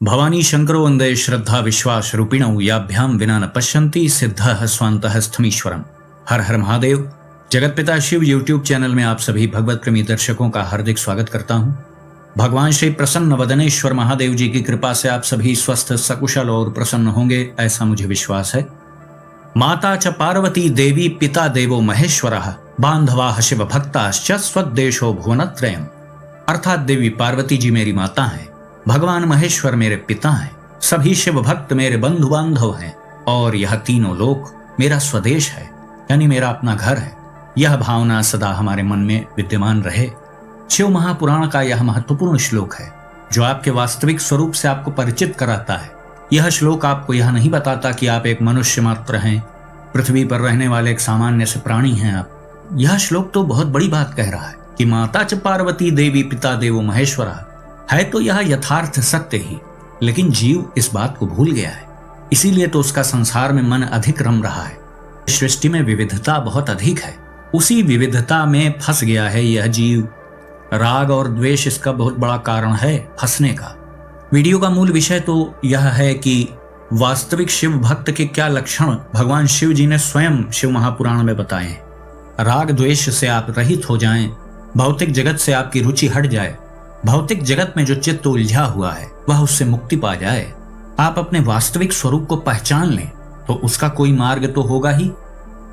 भवानी शंकरो वंदे श्रद्धा विश्वास रूपिणौ याभ्याम विना न पश्यन्ति सिद्धः स्वान्तः स्थमीश्वरम। हर हर महादेव। जगत पिता शिव यूट्यूब चैनल में आप सभी भगवत प्रेमी दर्शकों का हार्दिक स्वागत करता हूं। भगवान श्री प्रसन्न वदनेश्वर महादेव जी की कृपा से आप सभी स्वस्थ सकुशल और प्रसन्न होंगे, ऐसा मुझे विश्वास है। माता च पार्वती देवी पिता देवो महेश्वरः बांधवाः शिव भक्ताश्च स्वदेशो भुवनत्रयम्। अर्थात देवी पार्वती जी मेरी माता हैं, भगवान महेश्वर मेरे पिता हैं, सभी शिव भक्त मेरे बंधु बांधव हैं और यह तीनों लोक मेरा स्वदेश है, यानी मेरा अपना घर है। यह भावना सदा हमारे मन में विद्यमान रहे। शिव महापुराण का यह महत्वपूर्ण श्लोक है जो आपके वास्तविक स्वरूप से आपको परिचित कराता है। यह श्लोक आपको यह नहीं बताता कि आप एक मनुष्य मात्र हैं, पृथ्वी पर रहने वाले एक सामान्य से प्राणी हैं आप। यह श्लोक तो बहुत बड़ी बात कह रहा है कि माता च पार्वती देवी पिता देवो महेश्वरः है तो यह यथार्थ सत्य ही, लेकिन जीव इस बात को भूल गया है। इसीलिए तो उसका संसार में मन अधिक रम रहा है। सृष्टि में विविधता बहुत अधिक है, उसी विविधता में फंस गया है यह जीव। राग और द्वेष इसका बहुत बड़ा कारण है फंसने का। वीडियो का मूल विषय तो यह है कि वास्तविक शिव भक्त के क्या लक्षण भगवान शिव जी ने स्वयं शिव महापुराण में बताए हैं। राग द्वेष से आप रहित हो जाएं, भौतिक जगत से आपकी रुचि हट जाए, भौतिक जगत में जो चित्त उलझा हुआ है वह उससे मुक्ति पा जाए, आप अपने वास्तविक स्वरूप को पहचान लें, तो उसका कोई मार्ग तो होगा ही।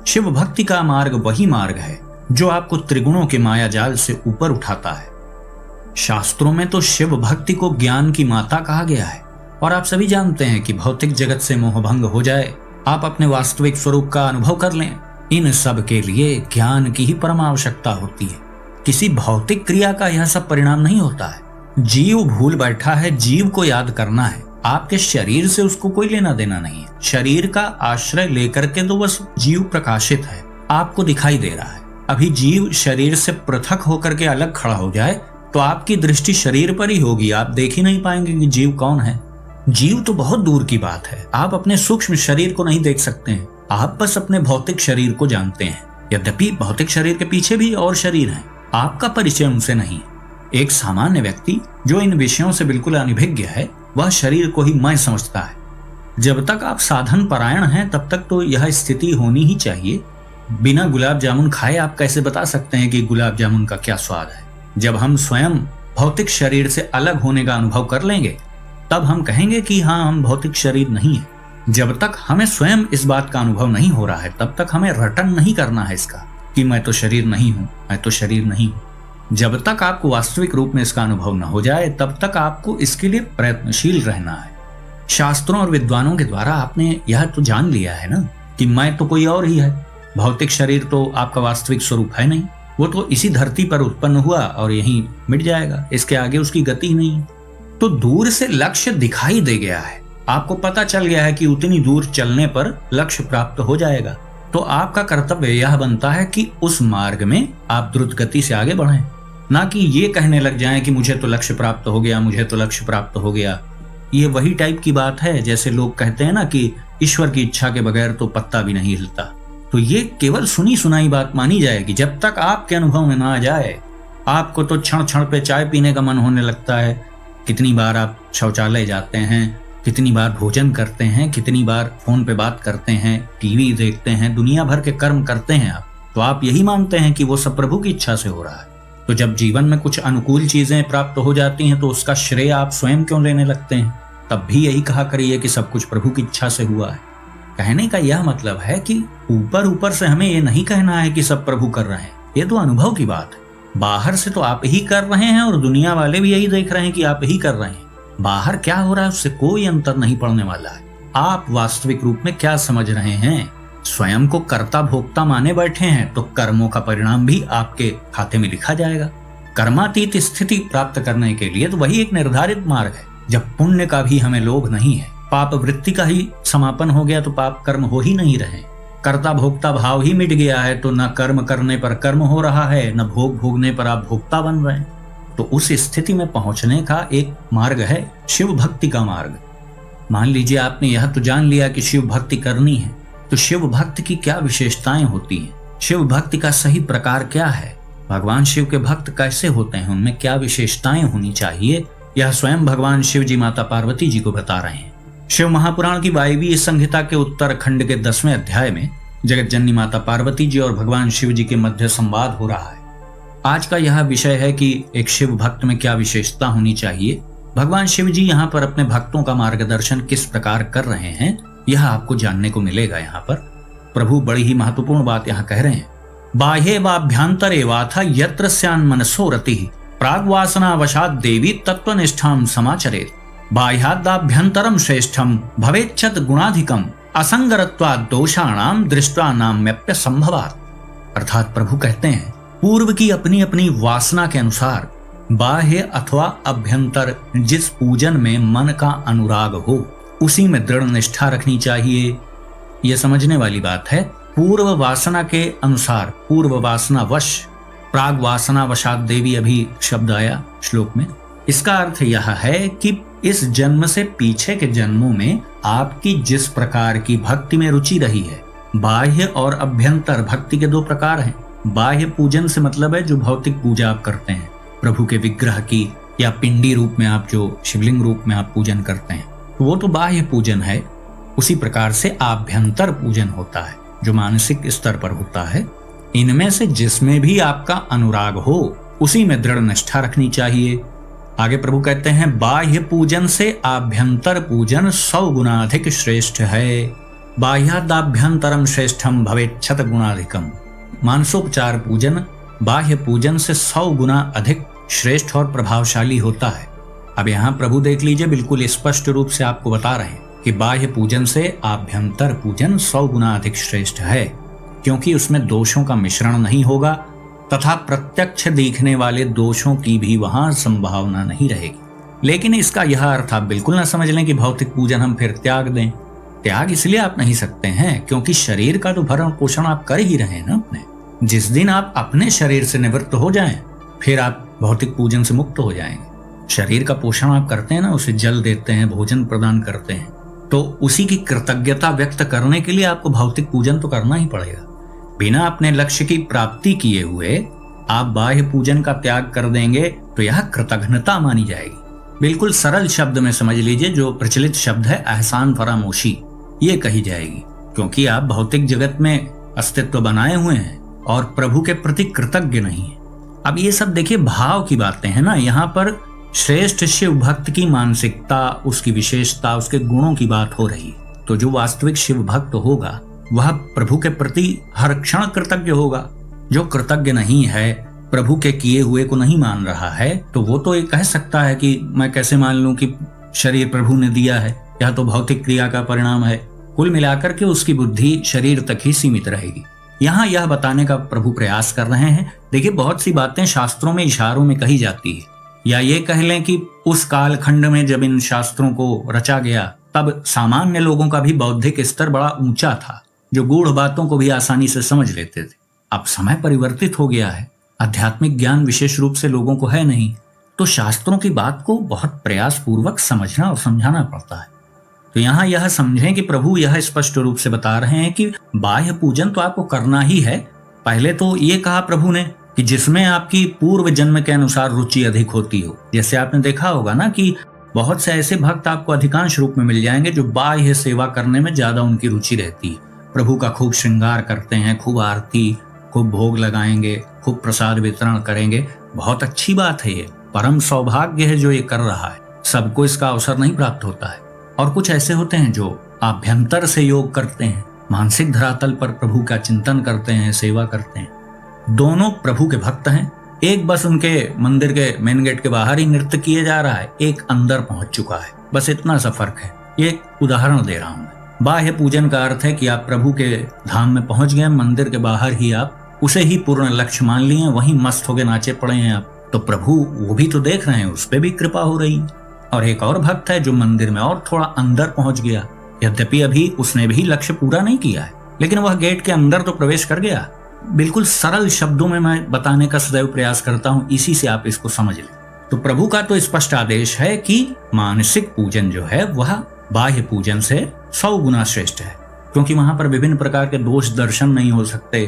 शिव भक्ति का मार्ग वही मार्ग है जो आपको त्रिगुणों के माया जाल से ऊपर उठाता है। शास्त्रों में तो शिव भक्ति को ज्ञान की माता कहा गया है और आप सभी जानते हैं कि भौतिक जगत से मोहभंग हो जाए, आप अपने वास्तविक स्वरूप का अनुभव कर लें, इन सब के लिए ज्ञान की ही परम आवश्यकता होती है। किसी भौतिक क्रिया का यह सब परिणाम नहीं होता है। जीव भूल बैठा है, जीव को याद करना है, आपके शरीर से उसको कोई लेना देना नहीं है। शरीर का आश्रय लेकर के तो बस जीव प्रकाशित है, आपको दिखाई दे रहा है। अभी जीव शरीर से पृथक होकर के अलग खड़ा हो जाए तो आपकी दृष्टि शरीर पर ही होगी, आप देख ही नहीं पाएंगे कि जीव कौन है। जीव तो बहुत दूर की बात है, आप अपने सूक्ष्म शरीर को नहीं देख सकते हैं, आप बस अपने भौतिक शरीर को जानते हैं। यद्यपि भौतिक शरीर के पीछे भी और शरीर हैं, आपका परिचय उनसे नहीं। एक सामान्य व्यक्ति जो इन विषयों से बिल्कुल अनभिज्ञ है वह शरीर को ही मैं समझता है। जब तक आप साधन परायण हैं तब तक तो यह स्थिति होनी ही चाहिए। बिना गुलाब जामुन खाए आप कैसे बता सकते हैं कि गुलाब जामुन का क्या स्वाद है। जब हम स्वयं भौतिक शरीर से अलग होने का अनुभव कर लेंगे तब हम कहेंगे कि हाँ, हम भौतिक शरीर नहीं है। जब तक हमें स्वयं इस बात का अनुभव नहीं हो रहा है तब तक हमें रटन नहीं करना है इसका कि मैं तो शरीर नहीं हूं, मैं तो शरीर नहीं हूं। जब तक आपको वास्तविक रूप में इसका अनुभव न हो जाए तब तक आपको इसके लिए प्रयत्नशील रहना है। शास्त्रों और विद्वानों के द्वारा आपने यह तो जान लिया है ना कि मैं तो कोई और ही है, भौतिक शरीर तो आपका वास्तविक स्वरूप है नहीं, वो तो इसी धरती पर उत्पन्न हुआ और यहीं मिट जाएगा, इसके आगे उसकी गति नहीं। तो दूर से लक्ष्य दिखाई दे गया है, आपको पता चल गया है कि उतनी दूर चलने पर लक्ष्य प्राप्त हो जाएगा। तो आपका कर्तव्य यह बनता है कि उस मार्ग में आप द्रुत गति से आगे बढ़ें, ना कि ये कहने लग जाएं कि मुझे तो लक्ष्य प्राप्त हो गया, मुझे तो लक्ष्य प्राप्त हो गया। ये वही टाइप की बात है जैसे लोग कहते हैं ना कि ईश्वर की इच्छा के बगैर तो पत्ता भी नहीं हिलता। तो ये केवल सुनी सुनाई बात मानी जाएगी। जब तक आपके अनुभव में ना आ जाए आपको तो क्षण क्षण पे चाय पीने का मन होने लगता है। कितनी बार आप शौचालय जाते हैं, कितनी बार भोजन करते हैं, कितनी बार फोन पे बात करते हैं, टीवी देखते हैं, दुनिया भर के कर्म करते हैं आप, तो आप यही मानते हैं कि वो सब प्रभु की इच्छा से हो रहा है। तो जब जीवन में कुछ अनुकूल चीजें प्राप्त हो जाती हैं तो उसका श्रेय आप स्वयं क्यों लेने लगते हैं। तब भी यही कहा करिए कि सब कुछ प्रभु की इच्छा से हुआ है। कहने का यह मतलब है कि ऊपर ऊपर से हमें ये नहीं कहना है कि सब प्रभु कर रहे हैं, ये तो अनुभव की बात है। बाहर से तो आप ही कर रहे हैं और दुनिया वाले भी यही देख रहे हैं कि आप ही कर रहे हैं। बाहर क्या हो रहा है उससे कोई अंतर नहीं पड़ने वाला है। आप वास्तविक रूप में क्या समझ रहे हैं, स्वयं को कर्ता भोक्ता माने बैठे हैं तो कर्मों का परिणाम भी आपके खाते में लिखा जाएगा। कर्मातीत स्थिति प्राप्त करने के लिए तो वही एक निर्धारित मार्ग है। जब पुण्य का भी हमें लोभ नहीं है, पाप वृत्ति का ही समापन हो गया तो पाप कर्म हो ही नहीं रहे, कर्ता भोक्ता भाव ही मिट गया है, तो न कर्म करने पर कर्म हो रहा है, न भोग भोगने पर आप भोक्ता बन रहे हैं। तो उस स्थिति में पहुंचने का एक मार्ग है शिव भक्ति का मार्ग। मान लीजिए आपने यह तो जान लिया कि शिव भक्ति करनी है, तो शिव भक्त की क्या विशेषताएं होती हैं, शिव भक्ति का सही प्रकार क्या है, भगवान शिव के भक्त कैसे होते हैं, उनमें क्या विशेषताएं होनी चाहिए, यह स्वयं भगवान शिव जी माता पार्वती जी को बता रहे हैं। शिव महापुराण की वायवीय संहिता के उत्तरखंड के 10वें अध्याय में जगत जननी माता पार्वती जी और भगवान शिव जी के मध्य संवाद हो रहा है। आज का यह विषय है कि एक शिव भक्त में क्या विशेषता होनी चाहिए। भगवान शिव जी यहाँ पर अपने भक्तों का मार्गदर्शन किस प्रकार कर रहे हैं, यह आपको जानने को मिलेगा। यहाँ पर प्रभु बड़ी ही महत्वपूर्ण बात यहाँ कह रहे हैं। बाह्ये वाभ्यंतरे वाथा यत्र स्यान् मनसो रतिः प्राग्वासना वशात् देवी तत्वनिष्ठां समाचरेत् बाह्यादाभ्यंतरम श्रेष्ठम भवेच्छत गुणाधिकम असंगरत्वात् दोषाणाम दृष्ट्वा नाम्यप्य संभवात्। अर्थात प्रभु कहते हैं पूर्व की अपनी अपनी वासना के अनुसार बाह्य अथवा अभ्यंतर जिस पूजन में मन का अनुराग हो उसी में दृढ़ निष्ठा रखनी चाहिए। यह समझने वाली बात है। पूर्व वासना के अनुसार, पूर्व वासना वश, प्राग वासना वशात देवी अभी शब्द आया श्लोक में। इसका अर्थ यह है कि इस जन्म से पीछे के जन्मों में आपकी जिस प्रकार की भक्ति में रुचि रही है, बाह्य और अभ्यंतर भक्ति के दो प्रकार हैं। बाह्य पूजन से मतलब है जो भौतिक पूजा आप करते हैं, प्रभु के विग्रह की या पिंडी रूप में आप जो शिवलिंग रूप में आप पूजन करते हैं, वो तो बाह्य पूजन है। उसी प्रकार से आभ्यंतर पूजन होता है जो मानसिक स्तर पर होता है। इनमें से जिसमें भी आपका अनुराग हो उसी में दृढ़ निष्ठा रखनी चाहिए। आगे प्रभु कहते हैं बाह्य पूजन से आभ्यंतर पूजन 100 गुना अधिक श्रेष्ठ है। बाह्यादाभ्यंतरम श्रेष्ठम भवेच्छत गुणाधिकम। मानसोपचार पूजन बाह्य पूजन से 100 गुना अधिक श्रेष्ठ और प्रभावशाली होता है। अब यहाँ प्रभु देख लीजिए, बिल्कुल स्पष्ट रूप से आपको बता रहे हैं कि बाह्य पूजन से आभ्यंतर पूजन 100 गुना अधिक श्रेष्ठ है, क्योंकि उसमें दोषों का मिश्रण नहीं होगा तथा प्रत्यक्ष दिखने वाले दोषों की भी वहां संभावना नहीं रहेगी। लेकिन इसका यह अर्थ आप बिल्कुल ना समझ लें कि भौतिक पूजन हम फिर त्याग दें। त्याग इसलिए आप नहीं सकते हैं क्योंकि शरीर का तो भरण पोषण आप कर ही रहे हैं ना अपने। जिस दिन आप अपने शरीर से निवृत्त हो जाएं, फिर आप भौतिक पूजन से मुक्त हो जाएंगे। शरीर का पोषण आप करते हैं ना, उसे जल देते हैं, भोजन प्रदान करते हैं, तो उसी की कृतज्ञता व्यक्त करने के लिए आपको भौतिक पूजन तो करना ही पड़ेगा। बिना अपने लक्ष्य की प्राप्ति किए हुए आप बाह्य पूजन का त्याग कर देंगे तो यह कृतज्ञता मानी जाएगी। बिल्कुल सरल शब्द में समझ लीजिए, जो प्रचलित शब्द है एहसान फरामोशी, ये कही जाएगी, क्योंकि आप भौतिक जगत में अस्तित्व बनाए हुए हैं और प्रभु के प्रति कृतज्ञ नहीं है। अब ये सब देखिए भाव की बातें हैं ना। यहाँ पर श्रेष्ठ शिव भक्त की मानसिकता, उसकी विशेषता, उसके गुणों की बात हो रही है। तो जो वास्तविक शिव भक्त होगा वह प्रभु के प्रति हर क्षण कृतज्ञ होगा। जो कृतज्ञ नहीं है, प्रभु के किए हुए को नहीं मान रहा है, तो वो तो ये कह सकता है कि मैं कैसे मान लूं कि शरीर प्रभु ने दिया है, यह तो भौतिक क्रिया का परिणाम है। कुल मिलाकर के उसकी बुद्धि शरीर तक ही सीमित रहेगी। यहाँ यह बताने का प्रभु प्रयास कर रहे हैं। देखिए बहुत सी बातें शास्त्रों में इशारों में कही जाती है, या ये कह लें कि उस कालखंड में जब इन शास्त्रों को रचा गया तब सामान्य लोगों का भी बौद्धिक स्तर बड़ा ऊंचा था, जो गूढ़ बातों को भी आसानी से समझ लेते थे। अब समय परिवर्तित हो गया है, आध्यात्मिक ज्ञान विशेष रूप से लोगों को है नहीं, तो शास्त्रों की बात को बहुत प्रयास पूर्वक समझना और समझाना पड़ता है। तो यहाँ यह समझें कि प्रभु यह स्पष्ट रूप से बता रहे हैं कि बाह्य पूजन तो आपको करना ही है। पहले तो ये कहा प्रभु ने कि जिसमें आपकी पूर्व जन्म के अनुसार रुचि अधिक होती हो। जैसे आपने देखा होगा ना कि बहुत से ऐसे भक्त आपको अधिकांश रूप में मिल जाएंगे जो बाह्य सेवा करने में ज्यादा उनकी रुचि रहती है। प्रभु का खूब श्रृंगार करते हैं, खूब आरती, खूब भोग लगाएंगे, खूब प्रसाद वितरण करेंगे। बहुत अच्छी बात है, ये परम सौभाग्य है जो ये कर रहा है। सबको इसका अवसर नहीं प्राप्त होता है। और कुछ ऐसे होते हैं जो आभ्यंतर से योग करते हैं, मानसिक धरातल पर प्रभु का चिंतन करते हैं, सेवा करते हैं। दोनों प्रभु के भक्त हैं। एक बस उनके मंदिर के मेन गेट के बाहर ही नृत्य किए जा रहा है, एक अंदर पहुंच चुका है। बस इतना सा फर्क है। ये उदाहरण दे रहा हूं। बाह्य पूजन का अर्थ है कि आप प्रभु के धाम में पहुंच गए, मंदिर के बाहर ही आप उसे ही पूर्ण लक्ष्य मान लिए, वहीं मस्त होके नाचे पड़े हैं आप। तो प्रभु वो भी तो देख रहे हैं, उस पर भी कृपा हो रही। और एक और भक्त है जो मंदिर में और थोड़ा अंदर पहुंच गया, यद्यपि अभी उसने भी लक्ष्य पूरा नहीं किया है, लेकिन वह गेट के अंदर तो प्रवेश कर गया। बिल्कुल सरल शब्दों में मैं बताने का सदैव प्रयास करता हूं, इसी से आप इसको समझ लें। तो प्रभु का तो स्पष्ट आदेश है कि मानसिक पूजन जो है वह बाह्य पूजन से 100 गुना श्रेष्ठ है, क्योंकि वहां पर विभिन्न प्रकार के दोष दर्शन नहीं हो सकते।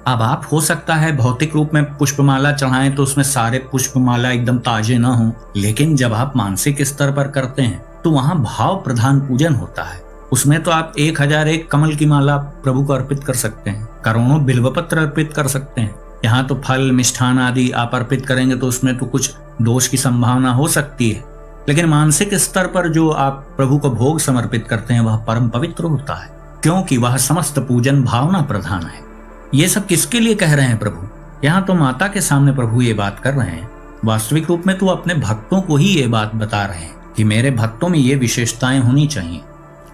अब आप हो सकता है भौतिक रूप में पुष्पमाला चढ़ाएं तो उसमें सारे पुष्पमाला एकदम ताजे ना हो, लेकिन जब आप मानसिक स्तर पर करते हैं तो वहां भाव प्रधान पूजन होता है। उसमें तो आप 1001 कमल की माला प्रभु को अर्पित कर सकते हैं, करोड़ों बिल्वपत्र अर्पित कर सकते हैं। यहाँ तो फल मिष्ठान आदि आप अर्पित करेंगे तो उसमें तो कुछ दोष की संभावना हो सकती है, लेकिन मानसिक स्तर पर जो आप प्रभु को भोग समर्पित करते हैं वह परम पवित्र होता है, क्योंकि वह समस्त पूजन भावना प्रधान है। ये सब किसके लिए कह रहे हैं प्रभु? यहाँ तो माता के सामने प्रभु ये बात कर रहे हैं। वास्तविक रूप में तो अपने भक्तों को ही ये बात बता रहे हैं कि मेरे भक्तों में ये विशेषताएं होनी चाहिए।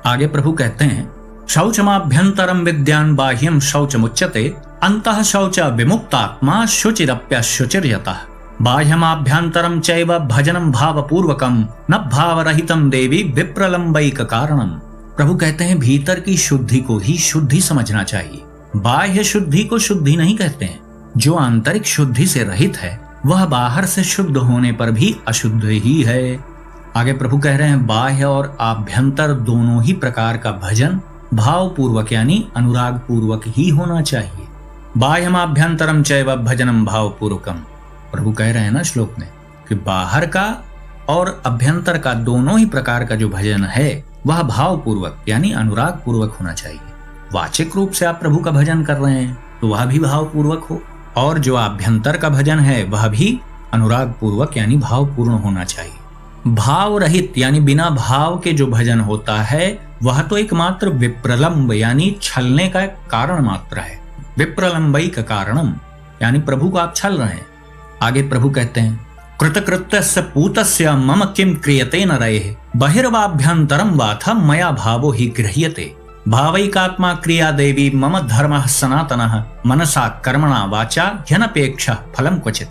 आगे प्रभु कहते हैं, शौचमाभ्यंतरम विद्यान बाह्यम शौचमुच्यते अंतः शौच विमुक्तात्मा शुचिरप्यशुचिर्यतः बाह्यमाभ्यंतरम चैव भजनम भावपूर्वकम न भावरहितम देवी विप्रलंबैक कारणम। प्रभु कहते हैं भीतर की शुद्धि को ही शुद्धि समझना चाहिए, बाह्य शुद्धि को शुद्धि नहीं कहते हैं। जो आंतरिक शुद्धि से रहित है वह बाहर से शुद्ध होने पर भी अशुद्ध ही है। आगे प्रभु कह रहे हैं बाह्य और आभ्यंतर दोनों ही प्रकार का भजन भाव पूर्वक यानी अनुराग पूर्वक ही होना चाहिए। बाह्यमाभ्यंतरम चैव भजनम भाव पूर्वकम। प्रभु कह रहे हैं ना श्लोक में कि बाहर का और अभ्यंतर का दोनों ही प्रकार का जो भजन है वह भाव पूर्वक यानी अनुराग पूर्वक होना चाहिए। वाचिक रूप से आप प्रभु का भजन कर रहे हैं तो वह भी भाव पूर्वक हो, और जो आभ्यंतर का भजन है वह भी अनुराग पूर्वक यानी भाव पूर्ण होना चाहिए। भाव रहित यानी बिना भाव के जो भजन होता है वह तो एकमात्र विप्रलंब यानी छलने का कारण मात्र है। विप्रलंबई का कारणम यानी प्रभु को आप छल रहे हैं। आगे प्रभु कहते हैं, कृतकृत्यस्य पूतस्य मम किम क्रियते न रहे बहिर्वाभ्यंतरम वाथ मया भावो ही गृह्यते भावैकात्मा क्रिया देवी मम धर्मः सनातनः मनसा कर्मणा वाचा ह्यनपेक्षा फलम क्वचित।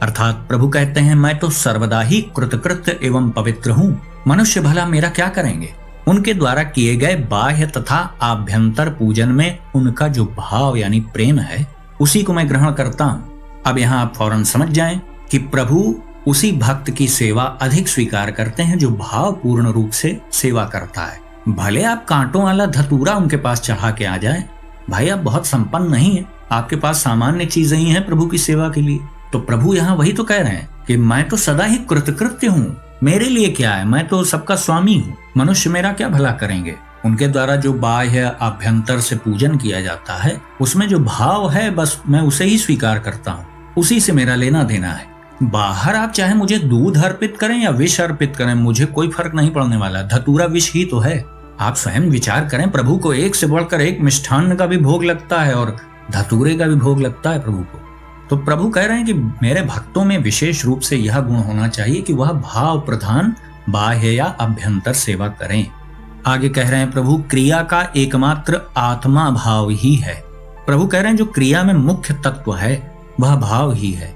अर्थात प्रभु कहते हैं मैं तो सर्वदा ही कृतकृत्य एवं पवित्र हूँ, मनुष्य भला मेरा क्या करेंगे। उनके द्वारा किए गए बाह्य तथा आभ्यंतर पूजन में उनका जो भाव यानी प्रेम है उसी को मैं ग्रहण करता हूँ। अब यहाँ आप फौरन समझ जाएं कि प्रभु उसी भक्त की सेवा अधिक स्वीकार करते हैं जो भाव पूर्ण रूप से सेवा करता है। भले आप कांटों वाला धतूरा उनके पास चढ़ा के आ जाएं, भाई आप बहुत संपन्न नहीं है, आपके पास सामान्य चीजें ही हैं प्रभु की सेवा के लिए। तो प्रभु यहाँ वही तो कह रहे हैं कि मैं तो सदा ही कृतकृत्य हूँ, मेरे लिए क्या है, मैं तो सबका स्वामी हूँ, मनुष्य मेरा क्या भला करेंगे। उनके द्वारा जो बाह्य आभ्यंतर से पूजन किया जाता है उसमें जो भाव है बस मैं उसे ही स्वीकार करता हूँ, उसी से मेरा लेना देना है। बाहर आप चाहे मुझे दूध अर्पित करें या विष अर्पित करें, मुझे कोई फर्क नहीं पड़ने वाला, धतूरा विष ही तो है। आप स्वयं विचार करें, प्रभु को एक से बढ़कर एक मिष्ठान्न का भी भोग लगता है और धतूरे का भी भोग लगता है प्रभु को। तो प्रभु कह रहे हैं कि मेरे भक्तों में विशेष रूप से यह गुण होना चाहिए कि वह भाव प्रधान बाह्य या अभ्यंतर सेवा करें। आगे कह रहे हैं प्रभु क्रिया का एकमात्र आत्मा भाव ही है। प्रभु कह रहे हैं जो क्रिया में मुख्य तत्व है वह भाव ही है।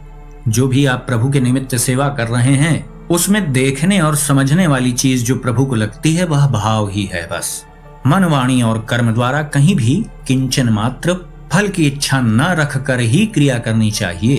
जो भी आप प्रभु के निमित्त सेवा कर रहे हैं उसमें देखने और समझने वाली चीज जो प्रभु को लगती है वह भाव ही है। बस मन वाणी और कर्म द्वारा कहीं भी किंचन मात्र फल की इच्छा न रख कर ही क्रिया करनी चाहिए।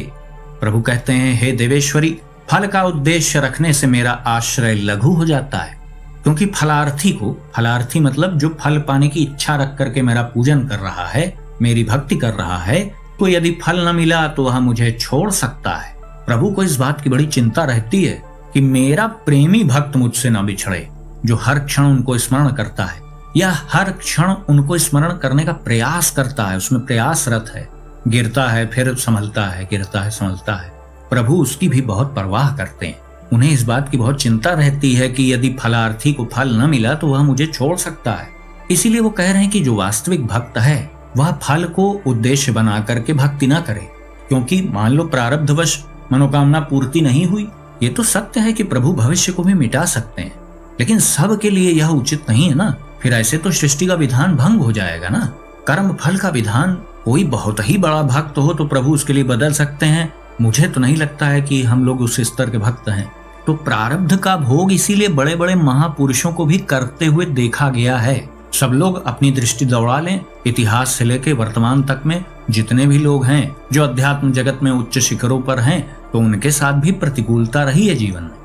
प्रभु कहते हैं, हे देवेश्वरी, फल का उद्देश्य रखने से मेरा आश्रय लघु हो जाता है, क्योंकि फलार्थी मतलब जो फल पाने की इच्छा रख करके मेरा पूजन कर रहा है, मेरी भक्ति कर रहा है, तो यदि फल न मिला तो वह मुझे छोड़ सकता है। प्रभु को इस बात की बड़ी चिंता रहती है कि मेरा प्रेमी भक्त मुझसे न बिछड़े, जो हर क्षण उनको स्मरण करता है या हर क्षण उनको स्मरण करने का प्रयास करता है, उसमें प्रयासरत है, गिरता है फिर संभलता है, गिरता है संभलता है। प्रभु उसकी भी बहुत परवाह करते हैं। उन्हें इस बात की बहुत चिंता रहती है कि यदि फलार्थी को फल न मिला तो वह मुझे छोड़ सकता है। इसीलिए वो कह रहे हैं कि जो वास्तविक भक्त है वह फल को उद्देश्य बना करके भक्ति न करे, क्योंकि मान लो प्रारब्धवश मनोकामना पूर्ति नहीं हुई, ये तो सत्य है कि प्रभु भविष्य को भी मिटा सकते हैं, लेकिन सब के लिए यह उचित नहीं है ना। फिर ऐसे तो सृष्टि का विधान भंग हो जाएगा ना। कर्म फल का विधान कोई बहुत ही बड़ा भक्त हो तो प्रभु उसके लिए बदल सकते हैं। मुझे तो नहीं लगता है कि हम लोग उस स्तर के भक्त हैं। तो प्रारब्ध का भोग इसीलिए बड़े बड़े महापुरुषों को भी करते हुए देखा गया है। सब लोग अपनी दृष्टि दौड़ा लें, इतिहास से लेकर वर्तमान तक में जितने भी लोग हैं जो अध्यात्म जगत में उच्च शिखरों पर हैं, तो उनके साथ भी प्रतिकूलता रही है जीवन में।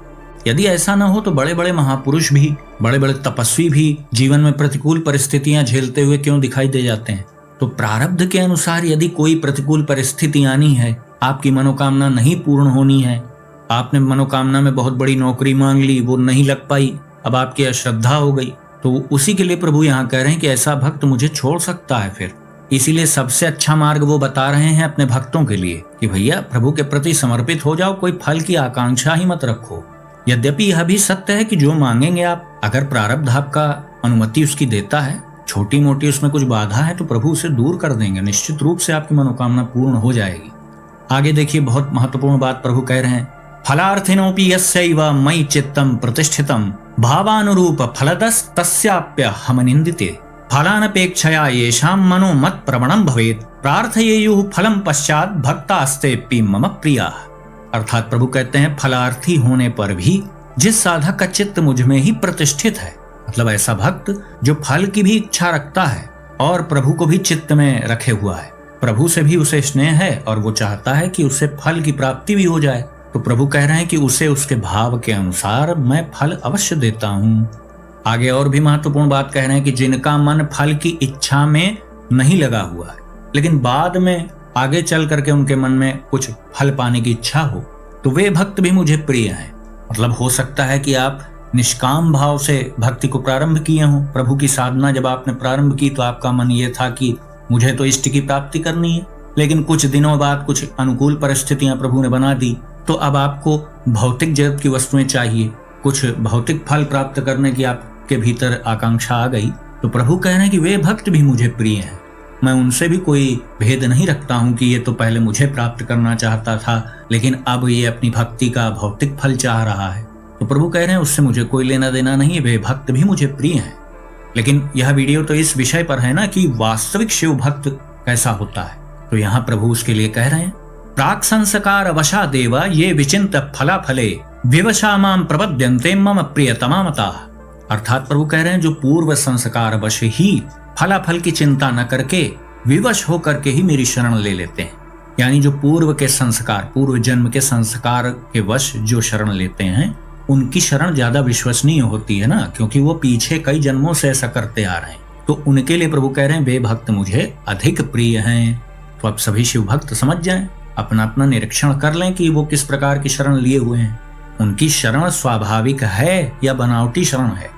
यदि ऐसा न हो तो बड़े बड़े महापुरुष भी, बड़े बड़े तपस्वी भी जीवन में प्रतिकूल परिस्थितियां झेलते हुए क्यों दिखाई दे जाते हैं? तो प्रारब्ध के अनुसार यदि कोई प्रतिकूल परिस्थिति आनी है, आपकी मनोकामना नहीं पूर्ण होनी है, आपने मनोकामना में बहुत बड़ी नौकरी मांग ली, वो नहीं लग पाई, अब आपकी अश्रद्धा हो गई, तो उसी के लिए प्रभु यहाँ कह रहे हैं कि ऐसा भक्त मुझे छोड़ सकता है फिर। इसीलिए सबसे अच्छा मार्ग वो बता रहे हैं अपने भक्तों के लिए कि भैया प्रभु के प्रति समर्पित हो जाओ, कोई फल की आकांक्षा ही मत रखो। यद्यपि यह भी सत्य है कि जो मांगेंगे आप, अगर प्रारब्ध आपका अनुमति उसकी देता है, छोटी मोटी उसमें कुछ बाधा है, तो प्रभु उसे दूर कर देंगे, निश्चित रूप से आपकी मनोकामना पूर्ण हो जाएगी। आगे देखिए, बहुत महत्वपूर्ण बात प्रभु कह रहे हैं, फलार्थिनोपि यस्यैव मयि चित्तम प्रतिष्ठितम भावानुरूप फलदस् तस्याप्य हमनिन्दिते फलानपेक्षया येषां मनो मत प्रवणं भवेत् प्रार्थयेयुः फलं पश्चात् भक्तास्तेऽपि मम प्रियाः। अर्थात प्रभु कहते हैं, फलार्थी होने पर भी जिस साधक का चित्त मुझ में ही प्रतिष्ठित है, मतलब ऐसा भक्त जो फल की भी इच्छा रखता है और प्रभु को भी चित्त में रखे हुआ है, प्रभु से भी उसे स्नेह है और वो चाहता है कि उसे फल की प्राप्ति भी हो जाए, तो प्रभु कह रहे हैं कि उसे उसके भाव के अनुसार मैं फल अवश्य देता हूँ। आगे और भी महत्वपूर्ण बात कह रहे हैं कि जिनका मन फल की इच्छा में नहीं लगा हुआ है, लेकिन बाद में आगे चल करके उनके मन में कुछ फल पाने की इच्छा हो, तो वे भक्त भी मुझे प्रिय हैं। मतलब हो सकता है कि आप निष्काम भाव से भक्ति को प्रारंभ किए हों, प्रभु की साधना जब आपने प्रारंभ की तो आपका मन ये था कि मुझे तो इष्ट की प्राप्ति करनी है, लेकिन कुछ दिनों बाद कुछ अनुकूल परिस्थितियां प्रभु ने बना दी, तो अब आपको भौतिक जगत की वस्तुएं चाहिए, कुछ भौतिक फल प्राप्त करने की आपके भीतर आकांक्षा आ गई, तो प्रभु कह रहे हैं कि वे भक्त भी मुझे प्रिय हैं, मैं उनसे भी कोई भेद नहीं रखता हूं कि ये तो पहले मुझे प्राप्त करना चाहता था, लेकिन अब ये अपनी भक्ति का भौतिक फल चाह रहा है, तो प्रभु कह रहे हैं उससे मुझे कोई लेना देना नहीं, वे भक्त भी मुझे प्रिय हैं। लेकिन यह वीडियो तो इस विषय पर है ना कि वास्तविक शिव भक्त कैसा होता है, तो यहाँ प्रभु उसके लिए कह रहे हैं, प्राक संस्कार वशा देवा ये विचिंत फला फले विवशा माम प्रपद्यन्ते मम प्रियतमा मता। अर्थात प्रभु कह रहे हैं जो पूर्व संस्कार वश ही फलाफल की चिंता न करके विवश होकर के ही मेरी शरण ले लेते हैं, यानी जो पूर्व के संस्कार, पूर्व जन्म के संस्कार के वश जो शरण लेते हैं, उनकी शरण ज्यादा विश्वसनीय होती है ना, क्योंकि वो पीछे कई जन्मों से ऐसा करते आ रहे हैं, तो उनके लिए प्रभु कह रहे हैं वे भक्त मुझे अधिक प्रिय हैं। तो अब सभी शिव भक्त समझ जाएं, अपना अपना निरीक्षण कर लें कि वो किस प्रकार की शरण लिए हुए हैं, उनकी शरण स्वाभाविक है या बनावटी शरण है।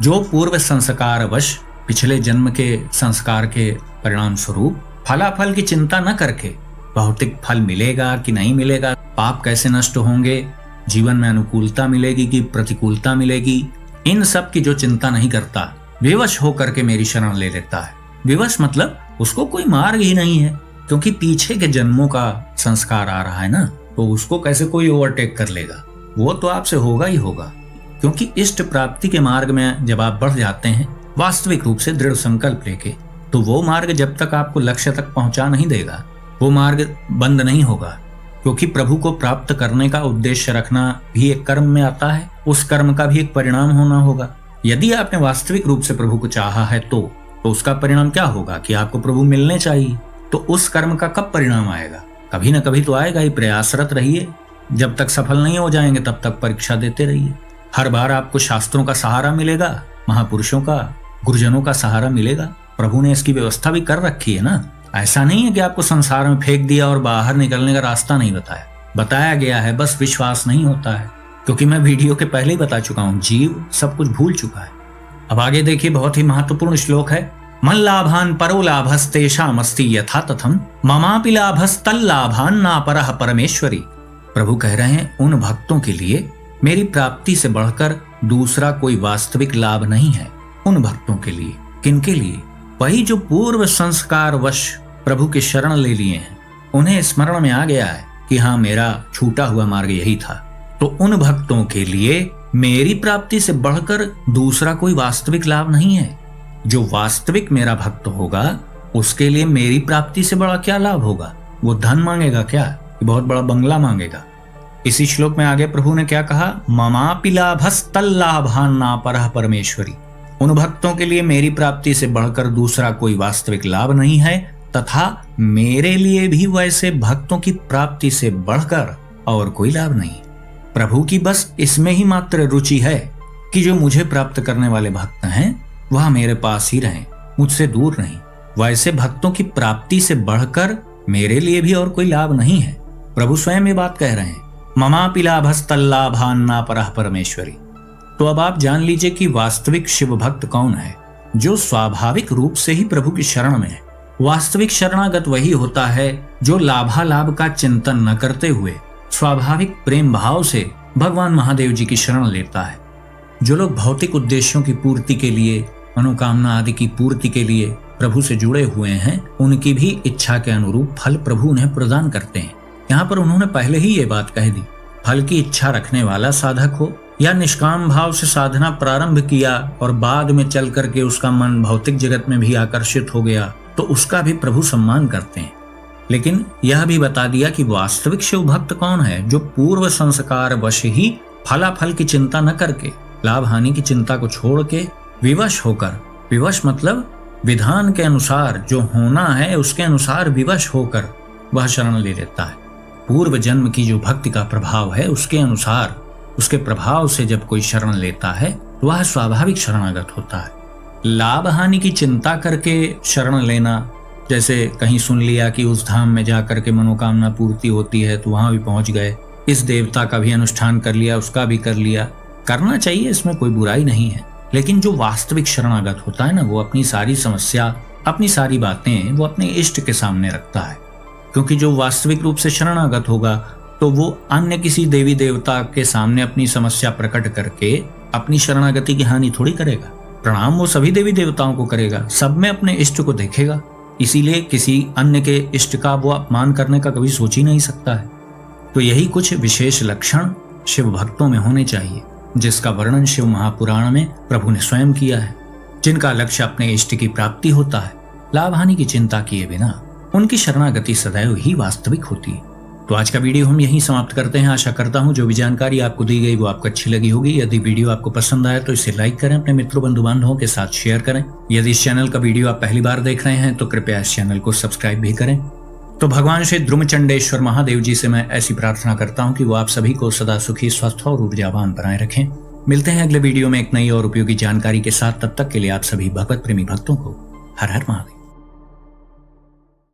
जो पूर्व संस्कार वश पिछले जन्म के संस्कार के परिणाम स्वरूप फलाफल की चिंता न करके भौतिक फल मिलेगा कि नहीं मिलेगा, पाप कैसे नष्ट होंगे, जीवन में अनुकूलता मिलेगी कि प्रतिकूलता मिलेगी, इन सब की जो चिंता नहीं करता, विवश होकर के मेरी शरण ले लेता है। विवश मतलब उसको कोई मार्ग ही नहीं है, क्योंकि पीछे के जन्मों का संस्कार आ रहा है ना, तो उसको कैसे कोई ओवरटेक कर लेगा, वो तो आपसे होगा ही होगा। क्योंकि इष्ट प्राप्ति के मार्ग में जब आप बढ़ जाते हैं वास्तविक रूप से दृढ़ संकल्प लेके, तो वो मार्ग जब तक आपको लक्ष्य तक पहुंचा नहीं देगा, वो मार्ग बंद नहीं होगा, क्योंकि प्रभु को प्राप्त करने का उद्देश्य रखना भी एक कर्म में आता है, उस कर्म का भी एक परिणाम होना होगा। यदि आपने वास्तविक रूप से प्रभु को चाहा है तो उसका परिणाम क्या होगा कि आपको प्रभु मिलने चाहिए, तो उस कर्म का कब परिणाम आएगा, कभी ना कभी तो आएगा ही। प्रयासरत रहिए, जब तक सफल नहीं हो जाएंगे तब तक परीक्षा देते रहिए। हर बार आपको शास्त्रों का सहारा मिलेगा, महापुरुषों का, गुरुजनों का सहारा मिलेगा, प्रभु ने इसकी व्यवस्था भी कर रखी है ना। ऐसा नहीं है कि आपको संसार में फेंक दिया और बाहर निकलने का रास्ता नहीं बताया गया है, बस विश्वास नहीं होता है, क्योंकि मैं वीडियो के पहले ही बता चुका हूँ, जीव सब कुछ भूल चुका है। अब आगे देखिए, बहुत ही महत्वपूर्ण श्लोक है, मन लाभान परो लाभस्तेषामस्ति यथा तथम ममापि लाभस्तल्लाभान नापरः परमेश्वरी। प्रभु कह रहे हैं उन भक्तों के लिए मेरी प्राप्ति से बढ़कर दूसरा कोई वास्तविक लाभ नहीं है। उन भक्तों के लिए, किनके लिए? वही जो पूर्व संस्कार वश प्रभु की शरण ले लिए हैं, उन्हें स्मरण में आ गया है कि हाँ मेरा छूटा हुआ मार्ग यही था, तो उन भक्तों के लिए मेरी प्राप्ति से बढ़कर दूसरा कोई वास्तविक लाभ नहीं है। जो वास्तविक मेरा भक्त होगा उसके लिए मेरी प्राप्ति से बड़ा क्या लाभ होगा? वो धन मांगेगा क्या? बहुत बड़ा बंगला मांगेगा? इसी श्लोक में आगे प्रभु ने क्या कहा, ममापि लाभस्तल्लाभान नापरः परमेश्वरी। उन भक्तों के लिए मेरी प्राप्ति से बढ़कर दूसरा कोई वास्तविक लाभ नहीं है, तथा मेरे लिए भी वैसे भक्तों की प्राप्ति से बढ़कर और कोई लाभ नहीं। प्रभु की बस इसमें ही मात्र रुचि है कि जो मुझे प्राप्त करने वाले भक्त हैं वह मेरे पास ही रहें, मुझसे दूर नहीं। वैसे भक्तों की प्राप्ति से बढ़कर मेरे लिए भी और कोई लाभ नहीं है। प्रभु स्वयं ये बात कह रहे हैं, ममापि लाभस्तल्लाभान्ना परः परमेश्वरी। तो अब आप जान लीजिए कि वास्तविक शिव भक्त कौन है, जो स्वाभाविक रूप से ही प्रभु की शरण में है। वास्तविक शरणागत वही होता है जो लाभालाभ का चिंतन न करते हुए स्वाभाविक प्रेम भाव से भगवान महादेव जी की शरण लेता है। जो लोग भौतिक उद्देश्यों की पूर्ति के लिए, मनोकामना आदि की पूर्ति के लिए प्रभु से जुड़े हुए हैं, उनकी भी इच्छा के अनुरूप फल प्रभु उन्हें प्रदान करते हैं। यहाँ पर उन्होंने पहले ही ये बात कह दी, फल की इच्छा रखने वाला साधक हो या निष्काम भाव से साधना प्रारंभ किया और बाद में चल करके उसका मन भौतिक जगत में भी आकर्षित हो गया, तो उसका भी प्रभु सम्मान करते हैं। लेकिन यह भी बता दिया कि वास्तविक शिव भक्त कौन है, जो पूर्व संस्कार वश ही फलाफल की चिंता न करके, लाभ हानि की चिंता को छोड़ के विवश होकर, विवश मतलब विधान के अनुसार जो होना है उसके अनुसार विवश होकर वह शरण ले लेता है। पूर्व जन्म की जो भक्ति का प्रभाव है उसके अनुसार, उसके प्रभाव से जब कोई शरण लेता है तो वह स्वाभाविक शरणागत होता है। लाभ हानि की चिंता करके शरण लेना, जैसे कहीं सुन लिया कि उस धाम में जाकर के मनोकामना पूर्ति होती है तो वहां भी पहुंच गए, इस देवता का भी अनुष्ठान कर लिया, उसका भी कर लिया, करना चाहिए, इसमें कोई बुराई नहीं है। लेकिन जो वास्तविक शरणागत होता है ना, वो अपनी सारी समस्या, अपनी सारी बातें वो अपने इष्ट के सामने रखता है। क्योंकि जो वास्तविक रूप से शरणागत होगा तो वो अन्य किसी देवी देवता के सामने अपनी समस्या प्रकट करके अपनी शरणागति की हानि थोड़ी करेगा। प्रणाम वो सभी देवी देवताओं को करेगा, सब में अपने इष्ट को देखेगा। इसीलिए किसी अन्य के इष्ट का वो अपमान करने का कभी सोच ही नहीं सकता है। तो यही कुछ विशेष लक्षण शिव भक्तों में होने चाहिए, जिसका वर्णन शिव महापुराण में प्रभु ने स्वयं किया है। जिनका लक्ष्य अपने इष्ट की प्राप्ति होता है, लाभ हानि की चिंता किए बिना उनकी शरणागति सदैव ही वास्तविक होती है। तो आज का वीडियो हम यहीं समाप्त करते हैं। आशा करता हूं जो भी जानकारी आपको दी गई वो आपको अच्छी लगी होगी। यदि वीडियो आपको पसंद आया तो इसे लाइक करें, अपने मित्रों बंधु बांधवों के साथ शेयर करें। यदि इस चैनल का वीडियो आप पहली बार देख रहे हैं तो कृपया इस चैनल को सब्सक्राइब भी करें। तो भगवान श्री द्रुमचंडेश्वर महादेव जी से मैं ऐसी प्रार्थना करता हूँ कि वो आप सभी को सदा सुखी, स्वस्थ और ऊर्जावान बनाए रखें। मिलते हैं अगले वीडियो में एक नई और उपयोगी जानकारी के साथ। तब तक के लिए आप सभी भगवत प्रेमी भक्तों को हर हर महादेव।